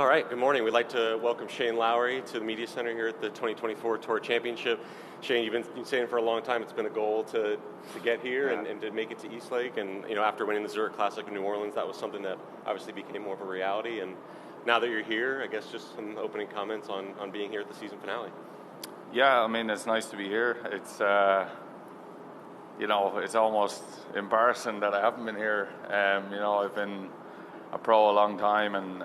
All right, good morning. We'd like to welcome Shane Lowry to the Media Center here at the 2024 Tour Championship. Shane, you've been saying for a long time it's been a goal to get here and to make it to Eastlake. And after winning the Zurich Classic in New Orleans, that was something that obviously became more of a reality. And now that you're here, I guess just some opening comments on being here at the season finale. Yeah, I mean, it's nice to be here. It's it's almost embarrassing that I haven't been here. I've been a pro a long time and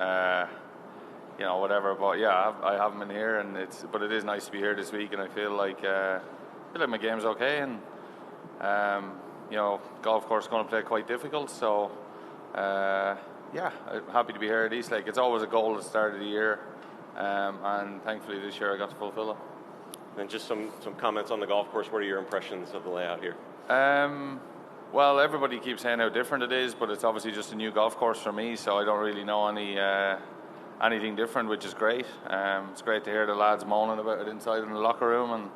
whatever. But yeah, I haven't been here, but it is nice to be here this week, and I feel like my game's okay, and golf course is going to play quite difficult. So I'm happy to be here at Eastlake. It's always a goal at the start of the year, and thankfully this year I got to fulfill it. And just some comments on the golf course. What are your impressions of the layout here? Well, everybody keeps saying how different it is, but it's obviously just a new golf course for me, so I don't really know anything different, which is great. It's great to hear the lads moaning about it inside in the locker room, and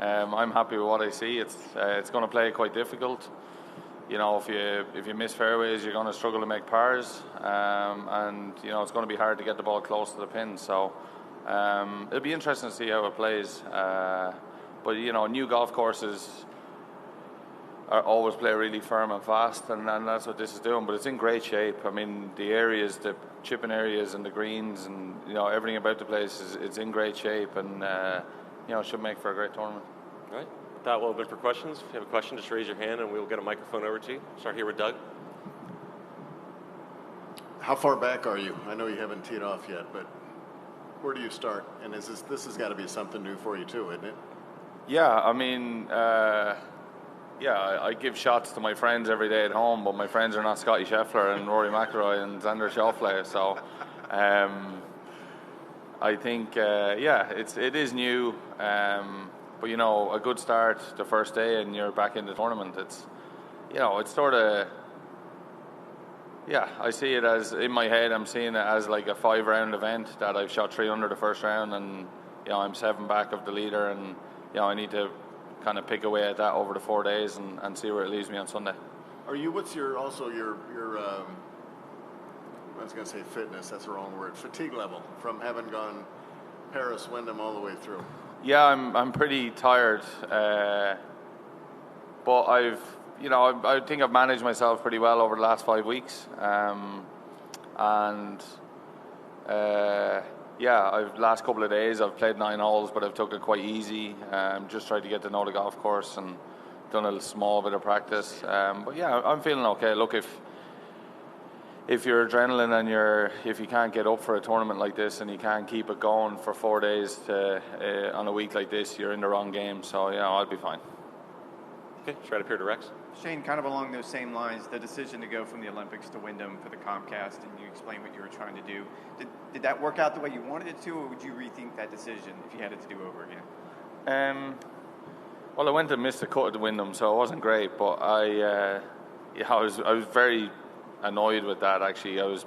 I'm happy with what I see. It's going to play quite difficult. If you miss fairways, you're going to struggle to make pars, and it's going to be hard to get the ball close to the pin. So it'll be interesting to see how it plays. But new golf courses always play really firm and fast, and that's what this is doing. But it's in great shape. I mean, the areas, the chipping areas and the greens and everything about the place it's in great shape, and it should make for a great tournament. All right. With that, we'll open for questions. If you have a question, just raise your hand and we'll get a microphone over to you. Start here with Doug. How far back are you? I know you haven't teed off yet, but where do you start? And this has got to be something new for you too, isn't it? Yeah, I mean, I give shots to my friends every day at home, but my friends are not Scotty Scheffler and Rory McIlroy and Xander Schauffele. So I think, it is new. But a good start the first day and you're back in the tournament. It's sort of, I see it as, in my head, I'm seeing it as like a 5-round event that I've shot 3 under the first round, and I'm 7 back of the leader, and I need to kind of pick away at that over the 4 days and see where it leaves me on Sunday. What's your I was going to say fitness, that's the wrong word, fatigue level from having gone Paris, Wyndham all the way through? Yeah, I'm pretty tired, but I think I've managed myself pretty well over the last 5 weeks, last couple of days I've played 9 holes, but I've took it quite easy. Just tried to get to know the golf course and done a small bit of practice. But yeah, I'm feeling okay. Look, if you're adrenaline and if you can't get up for a tournament like this and you can't keep it going for 4 days on a week like this, you're in the wrong game. So I'll be fine. Okay, right up here to Rex. Shane, kind of along those same lines, the decision to go from the Olympics to Wyndham for the Comcast, and you explained what you were trying to do. Did that work out the way you wanted it to, or would you rethink that decision if you had it to do over again? Well, I went and missed a cut at the Wyndham, so it wasn't great. But I was very annoyed with that. Actually, I was,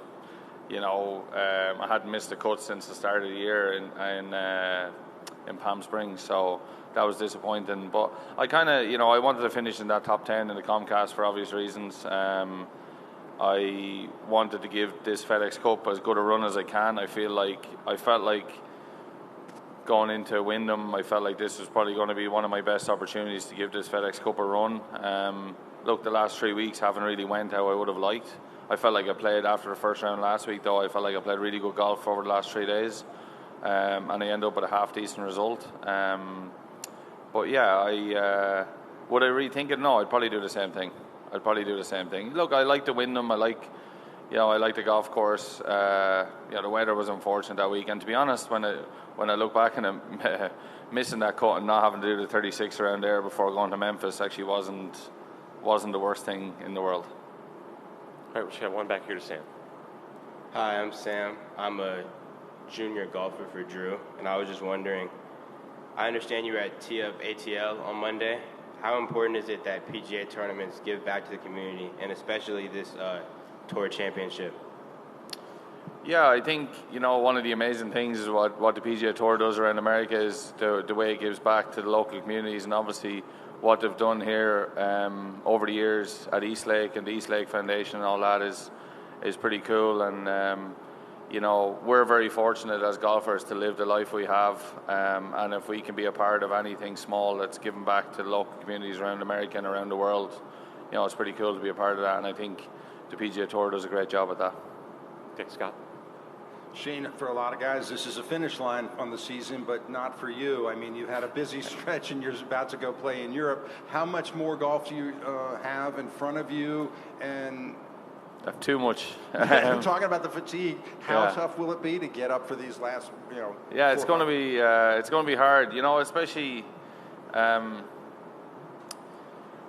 I hadn't missed a cut since the start of the year in Palm Springs, so that was disappointing. But I kind of, I wanted to finish in that top 10 in the Comcast for obvious reasons. I wanted to give this FedEx Cup as good a run as I can. I felt like going into Wyndham, I felt like this was probably going to be one of my best opportunities to give this FedEx Cup a run. Look, the last 3 weeks haven't really went how I would have liked. I felt like I played after the first round last week, though. I felt like I played really good golf over the last 3 days, and I ended up with a half-decent result. But yeah, would I rethink it? No, I'd probably do the same thing. Look, I like the Wyndham. I like the golf course. The weather was unfortunate that week, and to be honest, when I look back and missing that cut and not having to do the 36 around there before going to Memphis actually wasn't the worst thing in the world. All right, we should have one back here to Sam. Hi, I'm Sam. I'm a junior golfer for Drew, and I was just wondering, I understand you were at Tee Up ATL on Monday. How important is it that PGA tournaments give back to the community, and especially this Tour Championship? Yeah, I think, one of the amazing things is what the PGA Tour does around America is the way it gives back to the local communities, and obviously what they've done here over the years at Eastlake and the Eastlake Foundation and all that is pretty cool. And you know, we're very fortunate as golfers to live the life we have, and if we can be a part of anything small that's given back to the local communities around America and around the world, you know, it's pretty cool to be a part of that, and I think the PGA Tour does a great job at that. Okay, Scott. Shane, for a lot of guys, this is a finish line on the season, but not for you. I mean, you've had a busy stretch and you're about to go play in Europe. How much more golf do you have in front of you? And too much. I'm talking about the fatigue. How Yeah. tough will it be to get up for these last, you know? Yeah, it's 4 going to be hard. You know, especially.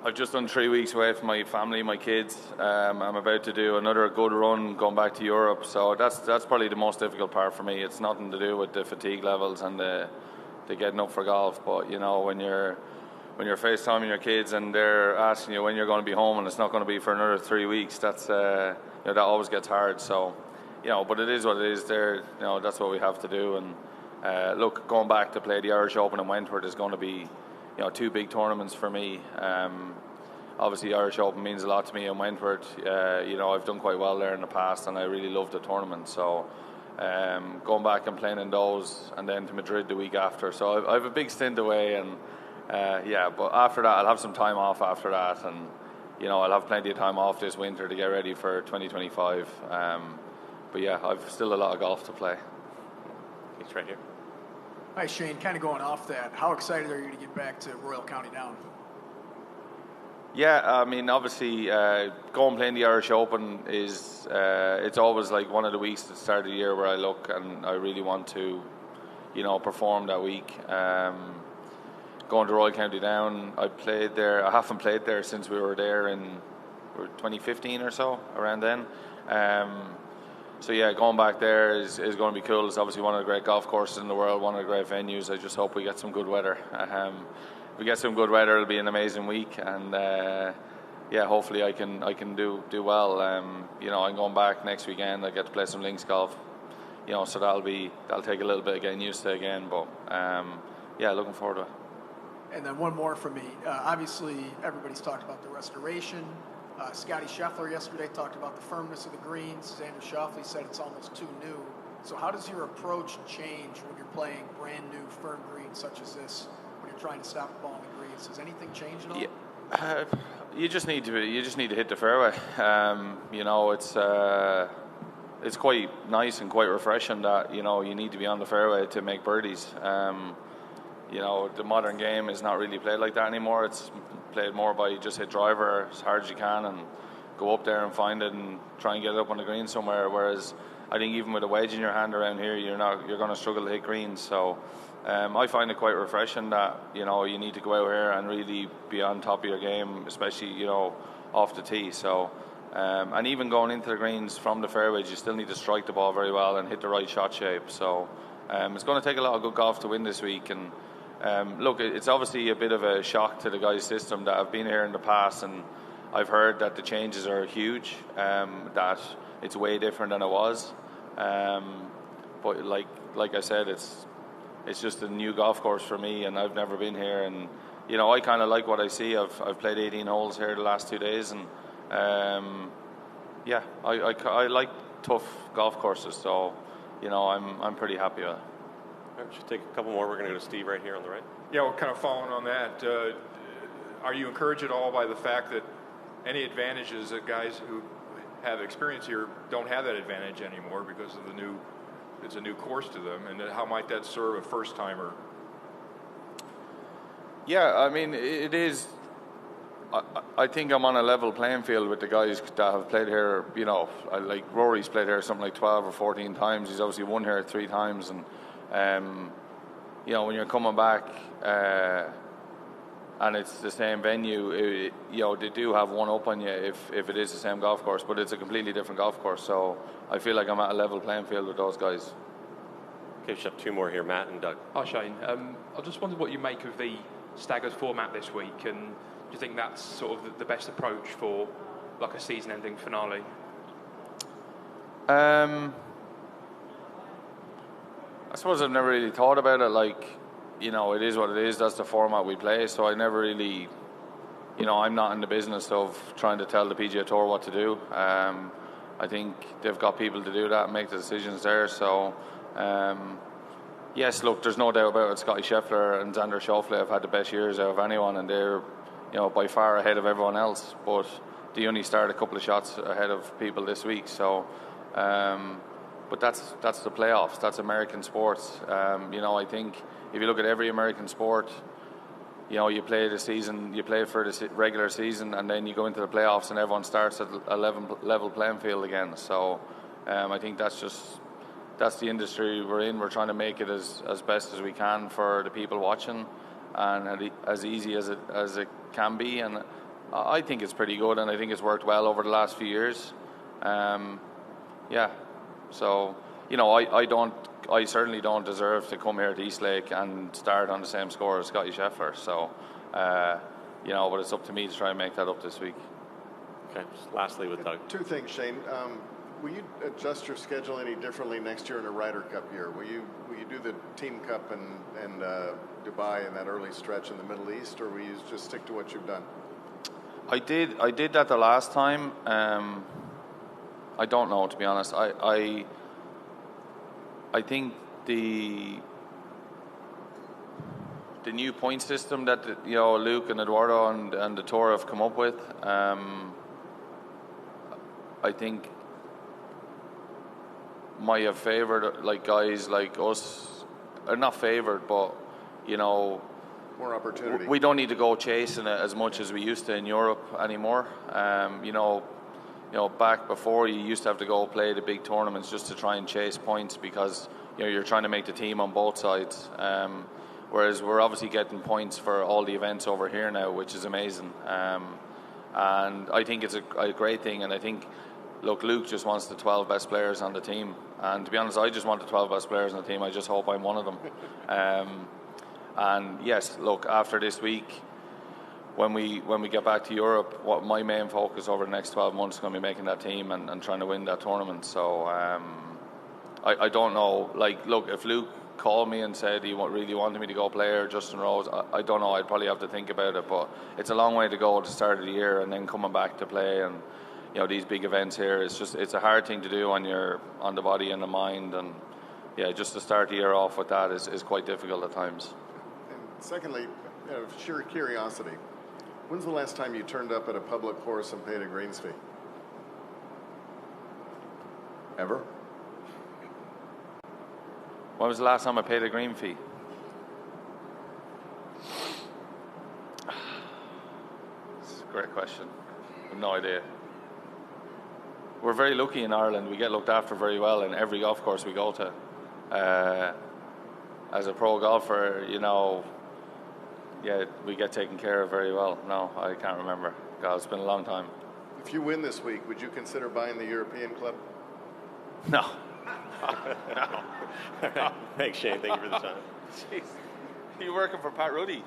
I've just done 3 weeks away from my family, my kids. I'm about to do another good run going back to Europe, so that's probably the most difficult part for me. It's nothing to do with the fatigue levels and the getting up for golf, but you know, when you're FaceTiming your kids and they're asking you when you're going to be home and it's not going to be for another 3 weeks, that's you know, that always gets hard. So, you know, but it is what it is. There, you know, that's what we have to do. And look, going back to play the Irish Open in Wentworth is going to be, you know, 2 big tournaments for me. Obviously, Irish Open means a lot to me in Wentworth. You know, I've done quite well there in the past, and I really love the tournament. So, going back and playing in those, and then to Madrid the week after. So I have a big stint away, and yeah. But after that, I'll have some time off after that, and you know, I'll have plenty of time off this winter to get ready for 2025. But yeah, I've still a lot of golf to play. It's right here. Hi, Shane. Kind of going off that, how excited are you to get back to Royal County Down? Yeah, I mean, obviously, going playing the Irish Open is it's always like one of the weeks at the start of the year where I look and I really want to, you know, perform that week. Going to Royal County Down, I played there. I haven't played there since we were there in 2015 or so, around then. So yeah, going back there is going to be cool. It's obviously one of the great golf courses in the world, one of the great venues. I just hope we get some good weather. If we get some good weather, it'll be an amazing week, and yeah, hopefully I can do well. You know, I'm going back next weekend. I get to play some links golf. You know, so that'll take a little bit of getting used to again, but yeah, looking forward to it. And then one more for me. Obviously, everybody's talked about the restoration. Scotty Scheffler yesterday talked about the firmness of the greens. Xander Schauffele said it's almost too new. So how does your approach change when you're playing brand new firm greens such as this? When you're trying to stop the ball on the greens, does anything change at all? Yeah, you just need to hit the fairway. You know, it's quite nice and quite refreshing that, you know, you need to be on the fairway to make birdies. You know, the modern game is not really played like that anymore. It's played more by just hit driver as hard as you can and go up there and find it and try and get it up on the green somewhere. Whereas I think even with a wedge in your hand around here, you're going to struggle to hit greens. So I find it quite refreshing that, you know, you need to go out here and really be on top of your game, especially, you know, off the tee. So and even going into the greens from the fairways, you still need to strike the ball very well and hit the right shot shape. So it's going to take a lot of good golf to win this week. And look, it's obviously a bit of a shock to the guys' system that have been here in the past, and I've heard that the changes are huge, that it's way different than it was. But like I said, it's just a new golf course for me, and I've never been here. And you know, I kind of like what I see. I've played 18 holes here the last 2 days, and yeah, I like tough golf courses. So you know, I'm pretty happy with it. All right, we should take a couple more. We're going to go to Steve right here on the right. Yeah, well, kind of following on that, are you encouraged at all by the fact that any advantages that guys who have experience here don't have that advantage anymore because of it's a new course to them, and how might that serve a first-timer? Yeah, I mean, it is. I think I'm on a level playing field with the guys that have played here. You know, like Rory's played here something like 12 or 14 times. He's obviously won here 3 times, and you know, when you're coming back and it's the same venue, you know, they do have one up on you if it is the same golf course, but it's a completely different golf course. So I feel like I'm at a level playing field with those guys. Okay, we should have 2 more here, Matt and Doug. Hi, Shane. I just wondered what you make of the staggered format this week, and do you think that's sort of the best approach for like a season-ending finale? I suppose I've never really thought about it. Like, you know, it is what it is. That's the format we play. So I never really, you know, I'm not in the business of trying to tell the PGA Tour what to do. I think they've got people to do that and make the decisions there. So, yes, look, there's no doubt about it. Scotty Scheffler and Xander Schauffele have had the best years out of anyone, and they're, by far ahead of everyone else. But they only started a couple of shots ahead of people this week. So, but that's the playoffs. That's American sports. I think if you look at every American sport, you play the season, you play for the regular season, and then you go into the playoffs, and everyone starts at a level playing field again. So, I think that's the industry we're in. We're trying to make it as best as we can for the people watching, and as easy as it can be. And I think it's pretty good, and I think it's worked well over the last few years. So, I certainly don't deserve to come here to Eastlake and start on the same score as Scotty Scheffler. So, but it's up to me to try and make that up this week. Okay. Just lastly with Doug. Two things, Shane. Will you adjust your schedule any differently next year in a Ryder Cup year? Will you do the Team Cup and Dubai in that early stretch in the Middle East, or will you just stick to what you've done? I did that the last time. I don't know, to be honest. I think the new point system that Luke and Eduardo and the tour have come up with, I think might have favoured guys like us. Not favoured, but more opportunity. We don't need to go chasing it as much as we used to in Europe anymore. Back before, you used to have to go play the big tournaments just to try and chase points because you're trying to make the team on both sides. Whereas we're obviously getting points for all the events over here now, which is amazing. And I think it's a great thing. And I think, look, Luke just wants the 12 best players on the team. And to be honest, I just want the 12 best players on the team. I just hope I'm one of them. And yes, look, after this week, when we get back to Europe, what my main focus over the next 12 months is going to be making that team and trying to win that tournament. So I don't know. Look, if Luke called me and said he really wanted me to go play, or Justin Rose, I don't know. I'd probably have to think about it. But it's a long way to go at the start of the year, and then coming back to play and these big events here. It's a hard thing to do on the body and the mind, and just to start the year off with that is quite difficult at times. And secondly, sheer curiosity. When's the last time you turned up at a public course and paid a greens fee? Ever? When was the last time I paid a green fee? It's a great question. I have no idea. We're very lucky in Ireland. We get looked after very well in every golf course we go to. As a pro golfer, we get taken care of very well. No, I can't remember. God, it's been a long time. If you win this week, would you consider buying the European club? No. No. Thanks, Shane. Thank you for the time. Jeez. Are you working for Pat Ruddy?